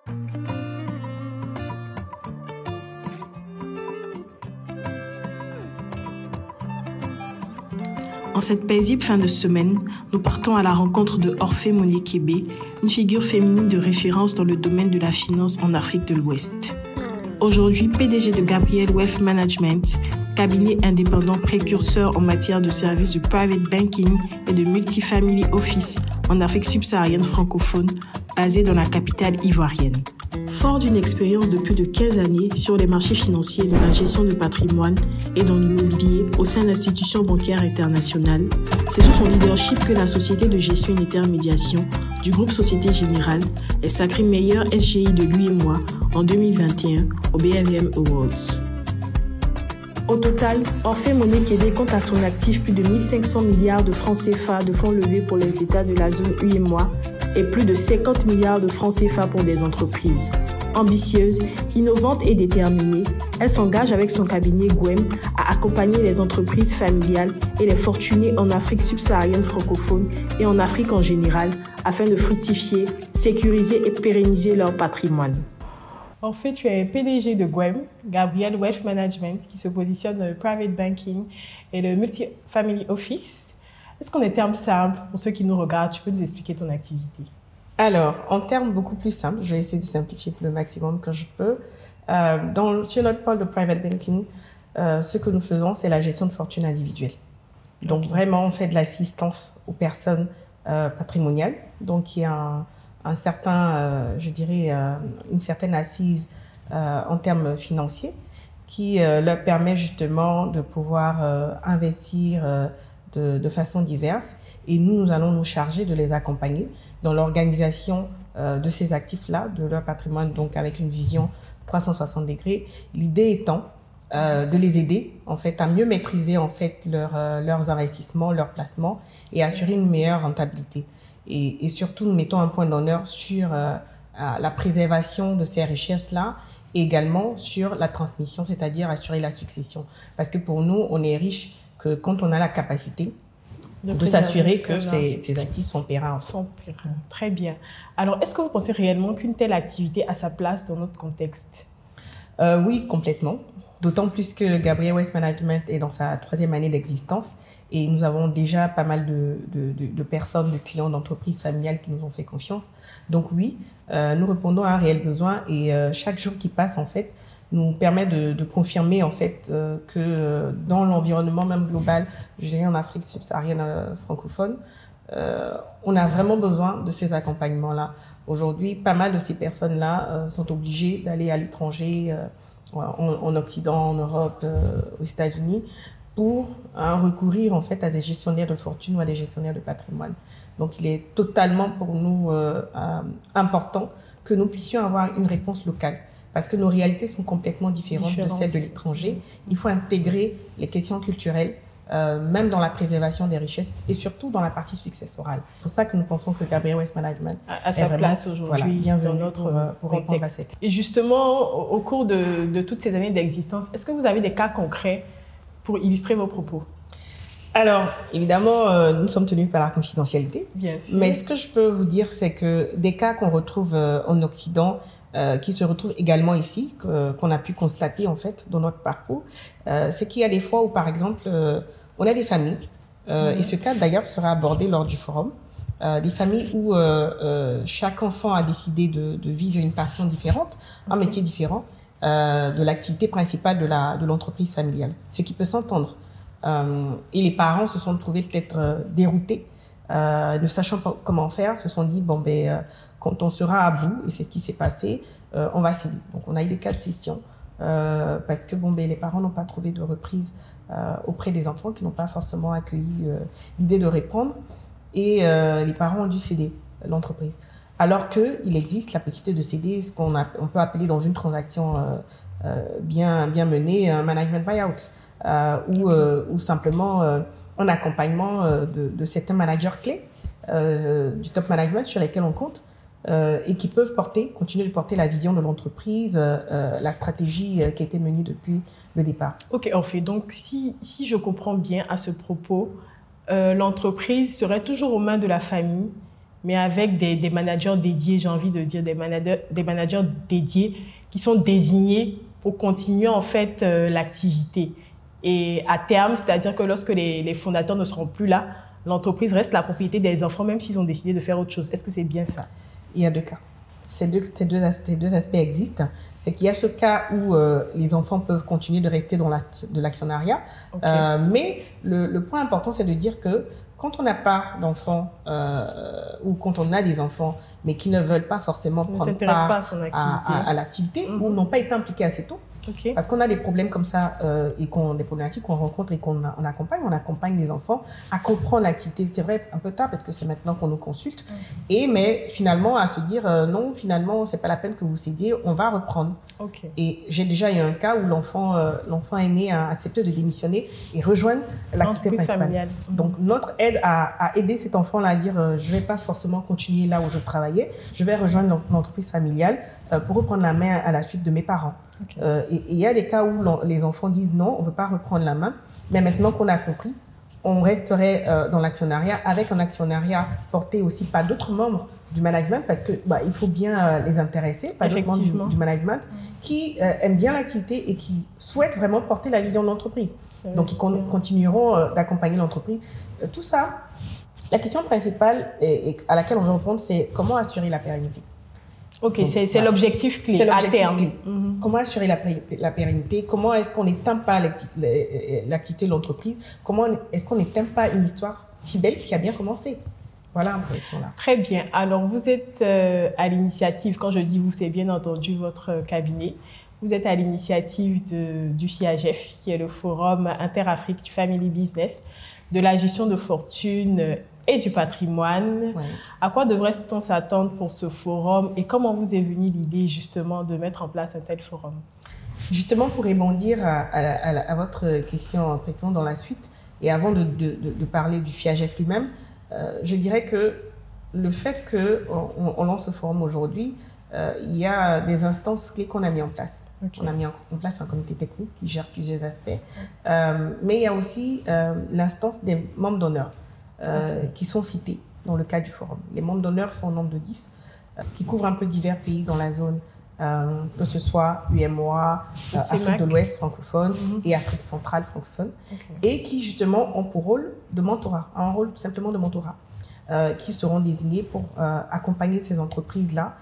En cette paisible fin de semaine, nous partons à la rencontre de Orphée Monekebe, une figure féminine de référence dans le domaine de la finance en Afrique de l'Ouest. Aujourd'hui, PDG de Gabriel Wealth Management, cabinet indépendant précurseur en matière de services de private banking et de multifamily office en Afrique subsaharienne francophone, basé dans la capitale ivoirienne. Fort d'une expérience de plus de 15 années sur les marchés financiers, dans la gestion de patrimoine et dans l'immobilier au sein d'institutions bancaires internationales, c'est sous son leadership que la société de gestion et d'intermédiation du groupe Société Générale est sacrée meilleure SGI de lui et moi en 2021 au BFM Awards. Au total, Orphée Monekebe compte à son actif plus de 1500 milliards de francs CFA de fonds levés pour les États de la zone UEMOA et plus de 50 milliards de francs CFA pour des entreprises. Ambitieuse, innovante et déterminée, elle s'engage avec son cabinet GWEM à accompagner les entreprises familiales et les fortunés en Afrique subsaharienne francophone et en Afrique en général afin de fructifier, sécuriser et pérenniser leur patrimoine. En fait, tu es PDG de GWEM, Gabriel Wealth Management, qui se positionne dans le private banking et le multifamily office. Est-ce qu'en termes simples, pour ceux qui nous regardent, tu peux nous expliquer ton activité? Alors, en termes beaucoup plus simples, je vais essayer de simplifier pour le maximum que je peux. Sur notre pôle de private banking, ce que nous faisons, c'est la gestion de fortune individuelle. Donc, vraiment, on fait de l'assistance aux personnes patrimoniales. Donc, il y a un certain, je dirais, une certaine assise en termes financiers qui leur permet justement de pouvoir investir de façon diverse. Et nous allons nous charger de les accompagner dans l'organisation de ces actifs-là, de leur patrimoine, donc avec une vision 360 degrés. L'idée étant de les aider en fait à mieux maîtriser en fait leurs investissements, leurs placements et assurer une meilleure rentabilité. Et surtout, nous mettons un point d'honneur sur la préservation de ces richesses-là et également sur la transmission, c'est-à-dire assurer la succession. Parce que pour nous, on est riche que quand on a la capacité de s'assurer que ces actifs sont pérennes. Très bien. Alors, est-ce que vous pensez réellement qu'une telle activité a sa place dans notre contexte? Oui, complètement. D'autant plus que Gabriel Wealth Management est dans sa 3e année d'existence et nous avons déjà pas mal de personnes, de clients, d'entreprises familiales qui nous ont fait confiance. Donc oui, nous répondons à un réel besoin et chaque jour qui passe, en fait, nous permet de confirmer en fait que dans l'environnement même global, je dirais en Afrique subsaharienne francophone, on a vraiment besoin de ces accompagnements-là. Aujourd'hui, pas mal de ces personnes-là sont obligées d'aller à l'étranger, en Occident, en Europe, aux États-Unis, pour recourir en fait à des gestionnaires de fortune ou à des gestionnaires de patrimoine. Donc, il est totalement pour nous important que nous puissions avoir une réponse locale. Parce que nos réalités sont complètement différentes de celles de l'étranger. Il faut intégrer les questions culturelles, même dans la préservation des richesses et surtout dans la partie successorale. C'est pour ça que nous pensons que Gabriel Wealth Management a sa place aujourd'hui dans notre contexte. Et justement, au cours de toutes ces années d'existence, est-ce que vous avez des cas concrets pour illustrer vos propos? Alors, évidemment, nous sommes tenus par la confidentialité. Bien sûr. Mais ce que je peux vous dire, c'est que des cas qu'on retrouve en Occident, qui se retrouvent également ici, qu'on a pu constater en fait dans notre parcours, c'est qu'il y a des fois où, par exemple, on a des familles, et ce cas d'ailleurs sera abordé lors du forum, des familles où chaque enfant a décidé de vivre une passion différente, un métier différent de l'activité principale de l'entreprise familiale, ce qui peut s'entendre. Et les parents se sont trouvés peut-être déroutés, ne sachant pas comment faire, se sont dit, bon, quand on sera à bout, et c'est ce qui s'est passé, on va céder. Donc, on a eu des cas de cession, parce que les parents n'ont pas trouvé de reprise auprès des enfants, qui n'ont pas forcément accueilli l'idée de répondre, et les parents ont dû céder l'entreprise. Alors qu'il existe la possibilité de céder ce qu'on peut appeler dans une transaction bien menée, un management buyout, ou simplement un accompagnement de certains managers clés du top management sur lesquels on compte, et qui peuvent continuer de porter la vision de l'entreprise, la stratégie qui a été menée depuis le départ. Ok, en fait, donc si je comprends bien à ce propos, l'entreprise serait toujours aux mains de la famille mais avec des managers dédiés, j'ai envie de dire, des managers dédiés qui sont désignés pour continuer en fait l'activité. Et à terme, c'est-à-dire que lorsque les fondateurs ne seront plus là, l'entreprise reste la propriété des enfants, même s'ils ont décidé de faire autre chose. Est-ce que c'est bien ça? Il y a deux cas. Ces deux aspects existent. C'est qu'il y a ce cas où les enfants peuvent continuer de rester dans de l'actionnariat. Okay. Mais le point important, c'est de dire que quand on n'a pas d'enfants ou quand on a des enfants, mais qui ne veulent pas forcément prendre part à l'activité ou n'ont pas été impliqués assez tôt, okay. Parce qu'on a des problèmes comme ça et des problématiques qu'on rencontre et qu'on accompagne. On accompagne les enfants à comprendre l'activité. C'est vrai, un peu tard parce que c'est maintenant qu'on nous consulte. Mais finalement, à se dire non, finalement, c'est pas la peine que vous cédiez, on va reprendre. Okay. Et j'ai déjà eu un cas où l'enfant aîné a accepté de démissionner et rejoindre l'activité principale. Familiale. Donc, notre aide à aider cet enfant-là à dire je vais pas forcément continuer là où je travaillais, je vais rejoindre l'entreprise familiale pour reprendre la main à la suite de mes parents. Okay. Et il y a des cas où les enfants disent non, on ne veut pas reprendre la main, mais maintenant qu'on a compris, on resterait dans l'actionnariat avec un actionnariat porté aussi par d'autres membres du management parce que il faut bien les intéresser, par d'autres membres du management qui aiment bien l'activité et qui souhaitent vraiment porter la vision de l'entreprise. Donc, ils continueront d'accompagner l'entreprise. Tout ça, la question principale et à laquelle on veut répondre, c'est comment assurer la pérennité. Ok, c'est l'objectif clé à terme. Comment assurer la pérennité? Comment est-ce qu'on n'éteint pas l'activité de l'entreprise? Comment est-ce qu'on n'éteint pas une histoire si belle qui a bien commencé? Voilà l'impression-là. Très bien. Alors, vous êtes à l'initiative, quand je dis vous, c'est bien entendu votre cabinet. Vous êtes à l'initiative du FIAGEF, qui est le Forum Interafrique du Family Business, de la gestion de fortune et du patrimoine. Ouais. À quoi devrait-on s'attendre pour ce forum et comment vous est venue l'idée justement de mettre en place un tel forum? Justement, pour rebondir à votre question précédente dans la suite et avant de parler du FIAGEF lui-même, je dirais que le fait qu'on lance ce forum aujourd'hui, il y a des instances clés qu'on a mis en place. Okay. On a mis en place un comité technique qui gère plusieurs aspects, mais il y a aussi l'instance des membres d'honneur. Qui sont cités dans le cadre du forum. Les membres d'honneur sont au nombre de 10, qui couvrent un peu divers pays dans la zone, que ce soit UMOA, Afrique de l'Ouest francophone et Afrique centrale francophone, et qui justement ont pour rôle de mentorat, un rôle tout simplement de mentorat, qui seront désignés pour accompagner ces entreprises-là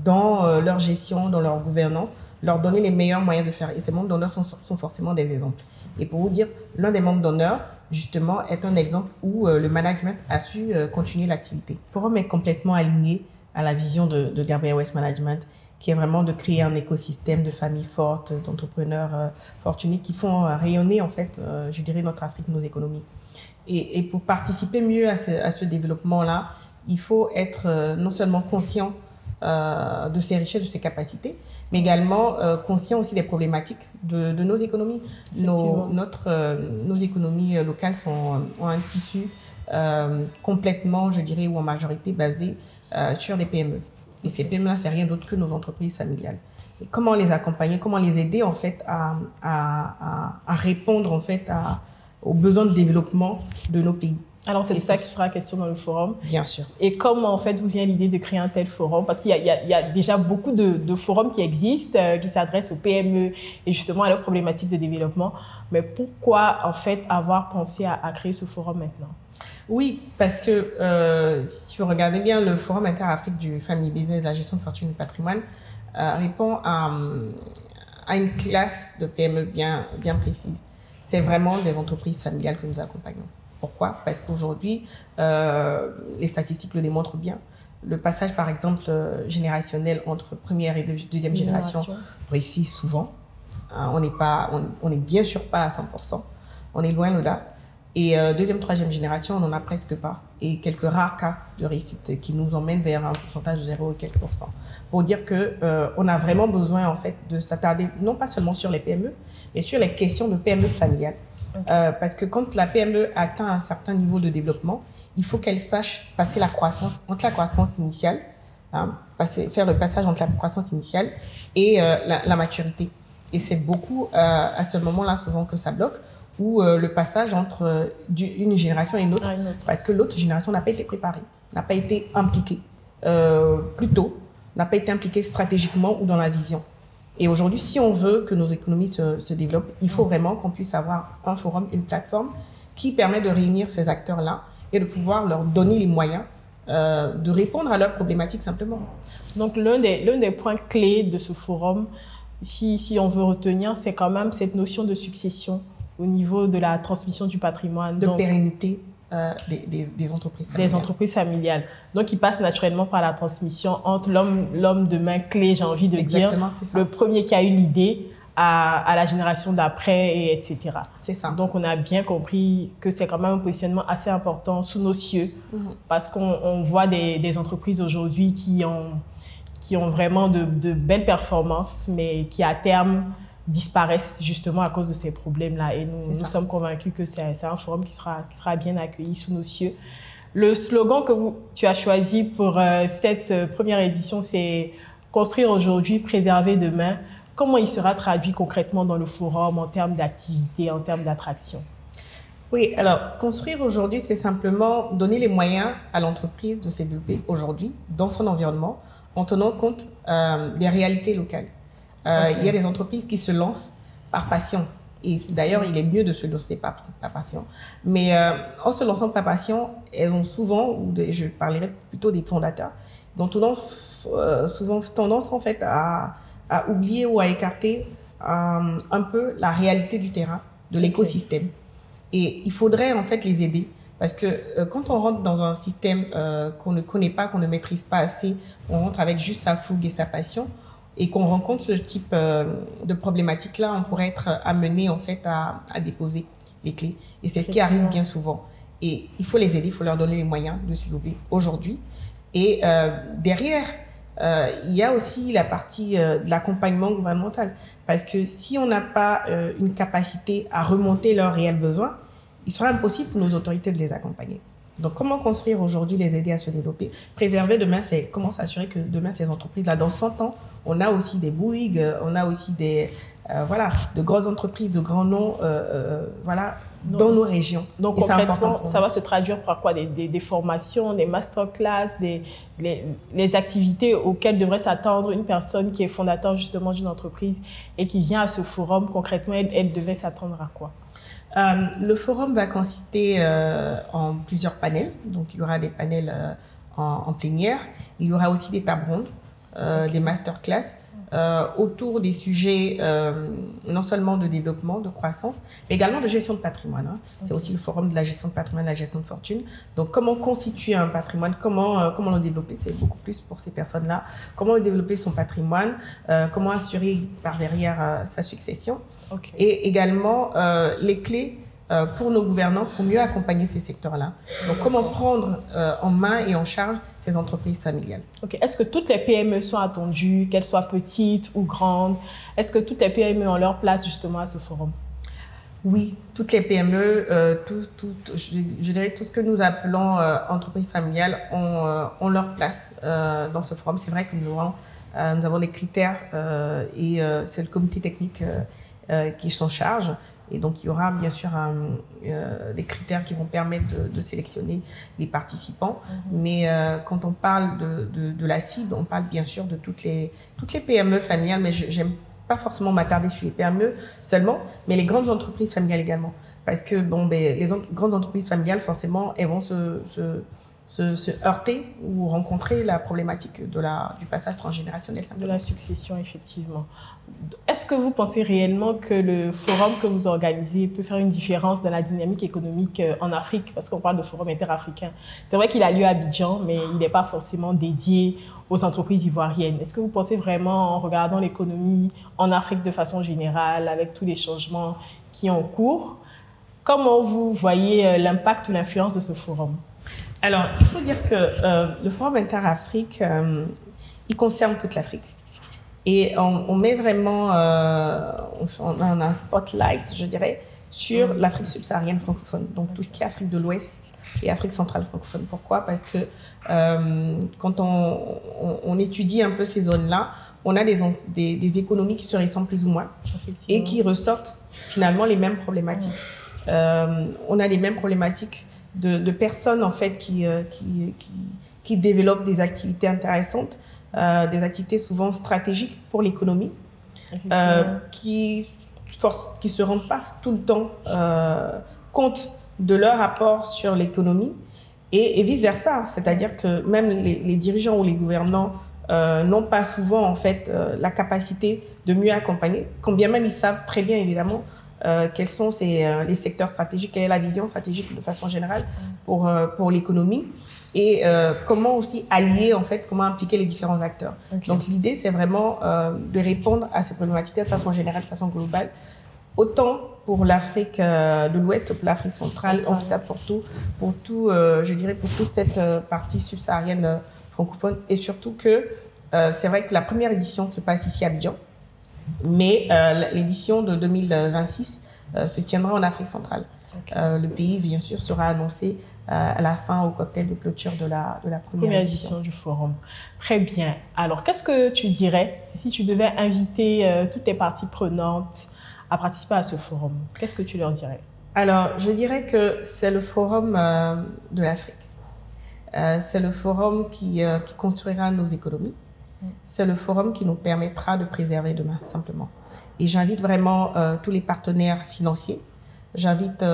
dans leur gestion, dans leur gouvernance, leur donner les meilleurs moyens de faire. Et ces membres d'honneur sont forcément des exemples. Et pour vous dire, l'un des membres d'honneur, justement, est un exemple où le management a su continuer l'activité. Le forum est complètement aligné à la vision de Gabriel West Management, qui est vraiment de créer un écosystème de familles fortes, d'entrepreneurs fortunés qui font rayonner, en fait, je dirais, notre Afrique, nos économies. Et pour participer mieux à ce développement-là, il faut être non seulement conscient de ses richesses, de ses capacités, mais également conscient aussi des problématiques de nos économies. Nos économies locales ont un tissu complètement, je dirais, ou en majorité basé sur les PME. Et ces PME-là, c'est rien d'autre que nos entreprises familiales. Et comment les accompagner, comment les aider en fait à répondre en fait aux besoins de développement de nos pays. Alors, c'est de ça qui sera question dans le forum. Bien sûr. Et comment, en fait, vous vient l'idée de créer un tel forum? Parce qu'il y a déjà beaucoup de forums qui existent, qui s'adressent aux PME et justement à leurs problématiques de développement. Mais pourquoi, en fait, avoir pensé à créer ce forum maintenant? Oui, parce que si vous regardez bien, le Forum Interafrique du Family Business, la gestion de fortune et du patrimoine, répond à une classe de PME bien précise. C'est vraiment des entreprises familiales que nous accompagnons. Pourquoi? Parce qu'aujourd'hui, les statistiques le démontrent bien. Le passage, par exemple, générationnel entre première et deuxième génération réussit souvent. On n'est bien sûr pas à 100%. On est loin de là. Et deuxième, troisième génération, on n'en a presque pas. Et quelques rares cas de réussite qui nous emmènent vers un pourcentage de 0 et quelques %. Pour dire qu'on a vraiment besoin, en fait, de s'attarder non pas seulement sur les PME, mais sur les questions de PME familiales. Okay. Parce que quand la PME atteint un certain niveau de développement, il faut qu'elle sache passer entre la croissance initiale, faire le passage entre la croissance initiale et la maturité. Et c'est beaucoup à ce moment-là souvent que ça bloque, ou le passage entre une génération et une autre, parce que l'autre génération n'a pas été préparée. n'a pas été impliqué plus tôt, n'a pas été impliqué stratégiquement ou dans la vision. Et aujourd'hui, si on veut que nos économies se développent, il faut vraiment qu'on puisse avoir un forum, une plateforme qui permet de réunir ces acteurs-là et de pouvoir leur donner les moyens de répondre à leurs problématiques simplement. Donc, l'un des points clés de ce forum, si on veut retenir, c'est quand même cette notion de succession au niveau de la transmission du patrimoine. De pérennité des entreprises familiales. Des entreprises familiales. Donc, il passe naturellement par la transmission entre l'homme de main clé, j'ai envie de Exactement, dire, c'est ça. le premier qui a eu l'idée à la génération d'après, etc. C'est ça. Donc, on a bien compris que c'est quand même un positionnement assez important sous nos cieux, parce qu'on voit des entreprises aujourd'hui qui ont vraiment de belles performances, mais qui à terme disparaissent justement à cause de ces problèmes-là. Et nous sommes convaincus que c'est un forum qui sera bien accueilli sous nos cieux. Le slogan que tu as choisi pour cette première édition, c'est « Construire aujourd'hui, préserver demain ». Comment il sera traduit concrètement dans le forum en termes d'activité, en termes d'attraction? Oui, alors, construire aujourd'hui, c'est simplement donner les moyens à l'entreprise de se développer aujourd'hui dans son environnement en tenant compte des réalités locales. Il y a des entreprises qui se lancent par passion. Et d'ailleurs, il est mieux de se lancer par passion. Mais en se lançant par passion, elles ont souvent, je parlerai plutôt des fondateurs, ils ont souvent tendance en fait à oublier ou à écarter un peu la réalité du terrain, de l'écosystème. Et il faudrait en fait les aider. Parce que quand on rentre dans un système qu'on ne connaît pas, qu'on ne maîtrise pas assez, on rentre avec juste sa fougue et sa passion, et qu'on rencontre ce type de problématique-là, on pourrait être amené en fait à déposer les clés. Et c'est ce qui arrive bien souvent. Et il faut les aider, il faut leur donner les moyens de se développer aujourd'hui. Et derrière, il y a aussi la partie de l'accompagnement gouvernemental. Parce que si on n'a pas une capacité à remonter leurs réels besoins, il sera impossible pour nos autorités de les accompagner. Donc, comment construire aujourd'hui, les aider à se développer? Préserver demain, c'est comment s'assurer que demain, ces entreprises-là, dans 100 ans, on a aussi des Bouygues, on a aussi de grosses entreprises, de grands noms, dans nos régions. Donc, concrètement, ça va se traduire par quoi? Des formations, des masterclass, les activités auxquelles devrait s'attendre une personne qui est fondateur justement d'une entreprise et qui vient à ce forum. Concrètement, elle devait s'attendre à quoi? Le forum va consister en plusieurs panels. Donc, il y aura des panels en plénière. Il y aura aussi des tables rondes, des masterclass autour des sujets non seulement de développement, de croissance, mais également de gestion de patrimoine. C'est aussi le forum de la gestion de patrimoine, la gestion de fortune. Donc, comment constituer un patrimoine, comment le développer, c'est beaucoup plus pour ces personnes-là. Comment développer son patrimoine, comment assurer par derrière sa succession. Et également les clés pour nos gouvernants pour mieux accompagner ces secteurs-là. Donc, comment prendre en main et en charge ces entreprises familiales. Est-ce que toutes les PME sont attendues, qu'elles soient petites ou grandes? Est-ce que toutes les PME ont leur place justement à ce forum? Oui, toutes les PME, je dirais tout ce que nous appelons entreprises familiales ont leur place dans ce forum. C'est vrai que nous avons des critères et c'est le comité technique qui s'en charge. Et donc, il y aura bien sûr des critères qui vont permettre de sélectionner les participants. Mais quand on parle de la cible, on parle bien sûr de toutes les PME familiales. Mais je n'aime pas forcément m'attarder sur les PME seulement, mais les grandes entreprises familiales également. Parce que les grandes entreprises familiales, forcément, elles vont se heurter ou rencontrer la problématique du passage transgénérationnel. De la succession, effectivement. Est-ce que vous pensez réellement que le forum que vous organisez peut faire une différence dans la dynamique économique en Afrique? Parce qu'on parle de forum interafricain. C'est vrai qu'il a lieu à Abidjan, mais il n'est pas forcément dédié aux entreprises ivoiriennes. Est-ce que vous pensez vraiment, en regardant l'économie en Afrique de façon générale, avec tous les changements qui ont cours, comment vous voyez l'impact ou l'influence de ce forum? Alors, il faut dire que le Forum Interafrique, il concerne toute l'Afrique. Et on met vraiment, on a un spotlight, je dirais, sur l'Afrique subsaharienne francophone. Donc, tout ce qui est Afrique de l'Ouest et Afrique centrale francophone. Pourquoi? Parce que quand on étudie un peu ces zones-là, on a des économies qui se ressemblent plus ou moins et qui ressortent finalement les mêmes problématiques. On a les mêmes problématiques de personnes en fait qui développent des activités intéressantes, des activités souvent stratégiques pour l'économie, qui se rendent pas tout le temps compte de leur apport sur l'économie et vice versa, c'est-à-dire que même les dirigeants ou les gouvernants n'ont pas souvent en fait la capacité de mieux accompagner, quand bien même ils savent très bien évidemment quels sont les secteurs stratégiques, quelle est la vision stratégique de façon générale pour l'économie et comment aussi allier en fait, comment impliquer les différents acteurs. Donc l'idée c'est vraiment de répondre à ces problématiques de façon générale, de façon globale, autant pour l'Afrique de l'Ouest que pour l'Afrique centrale, en tout cas pour je dirais pour toute cette partie subsaharienne francophone, et surtout que c'est vrai que la première édition se passe ici à Abidjan, mais l'édition de 2026 se tiendra en Afrique centrale. Le pays, bien sûr, sera annoncé à la fin au cocktail de clôture de la première édition du forum. Très bien. Alors, qu'est-ce que tu dirais si tu devais inviter toutes les parties prenantes à participer à ce forum? Qu'est-ce que tu leur dirais? Alors, je dirais que c'est le forum de l'Afrique. C'est le forum qui construira nos économies. C'est le forum qui nous permettra de préserver demain, simplement. Et j'invite vraiment tous les partenaires financiers, j'invite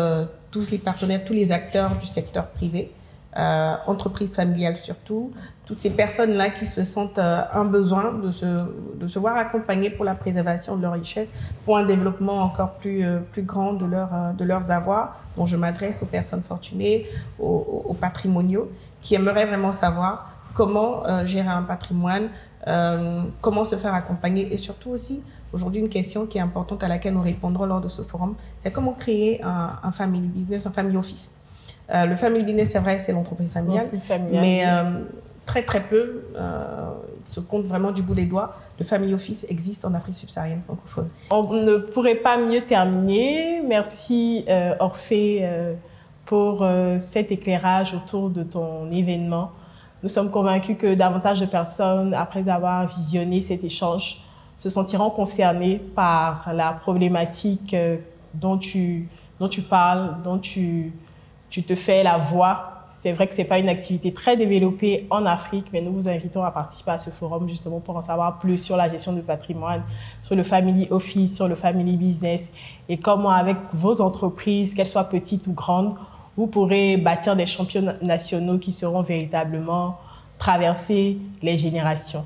tous les partenaires, tous les acteurs du secteur privé, entreprises familiales surtout, toutes ces personnes-là qui se sentent un besoin de se voir accompagner pour la préservation de leurs richesses, pour un développement encore plus grand de leurs avoirs, dont je m'adresse aux personnes fortunées, aux patrimoniaux, qui aimeraient vraiment savoir comment gérer un patrimoine, comment se faire accompagner et surtout aussi, aujourd'hui, une question qui est importante à laquelle nous répondrons lors de ce forum, c'est comment créer un family business, un family office. Le family business, c'est vrai, c'est l'entreprise familiale, mais très très peu, il se compte vraiment du bout des doigts, le family office existe en Afrique subsaharienne francophone. On ne pourrait pas mieux terminer. Merci Orphée pour cet éclairage autour de ton événement. Nous sommes convaincus que davantage de personnes, après avoir visionné cet échange, se sentiront concernées par la problématique dont tu parles, dont tu te fais la voix. C'est vrai que ce n'est pas une activité très développée en Afrique, mais nous vous invitons à participer à ce forum justement pour en savoir plus sur la gestion du patrimoine, sur le family office, sur le family business et comment avec vos entreprises, qu'elles soient petites ou grandes, vous pourrez bâtir des champions nationaux qui seront véritablement traverser les générations.